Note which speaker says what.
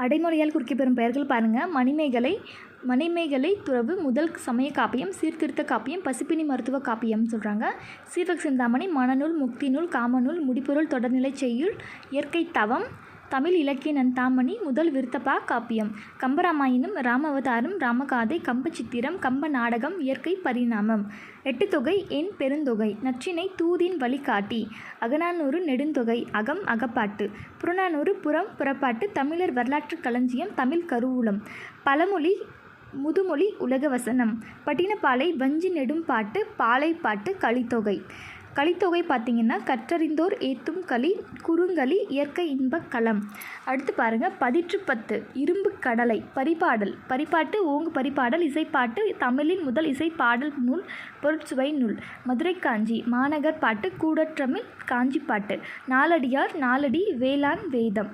Speaker 1: அடைமொழியால் குறிக்கப்பெறும் பெயர்கள் பாருங்கள். மணிமேகலை துறவு, முதல் சமய காப்பியம், சீர்திருத்த காப்பியம், பசுப்பினி மருத்துவ காப்பியம் சொல்கிறாங்க. சீவக சிந்தாமணி, மனநூல், முக்தி நூல், காமநூல், முடிப்பொருள், தொடர்நிலை செய்யுள், இயற்கை தவம், தமிழ் இலக்கிய நந்தாமணி, முதல் விருத்தப்பா காப்பியம், கம்பராமாயணம், ராமவதாரம், ராமகாதை, கம்பசித்திரம், கம்ப நாடகம், இயற்கை பரிணாமம், எட்டுத்தொகை, எண் பெருந்தொகை, நற்றிணை, தூதின் வழிகாட்டி, அகநானூறு, நெடுந்தொகை, அகம் அகப்பாட்டு, புறநானூறு, புறம் புறப்பாட்டு, தமிழர் வரலாற்று களஞ்சியம், தமிழ் கருவூலம், பழமொழி, முதுமொழி, உலகவசனம், பட்டினப்பாலை, வஞ்சி நெடும் பாட்டு, பாலைப்பாட்டு, கலித்தொகை பார்த்திங்கன்னா கற்றறிந்தோர் ஏத்தும் களி, குறுங்களி, இயற்கை இன்பக் களம். அடுத்து பாருங்கள் 10 இரும்பு கடலை, பரிபாட்டு, ஓங்கு பரிபாடல், இசைப்பாட்டு, தமிழின் முதல் இசைப்பாடல் நூல், பொருட்சுவை நூல், மதுரை காஞ்சி, மாநகர் பாட்டு, கூடற்றமிழ், காஞ்சிப்பாட்டு, நாலடியார், நாலடி, வேளாண் வேதம்.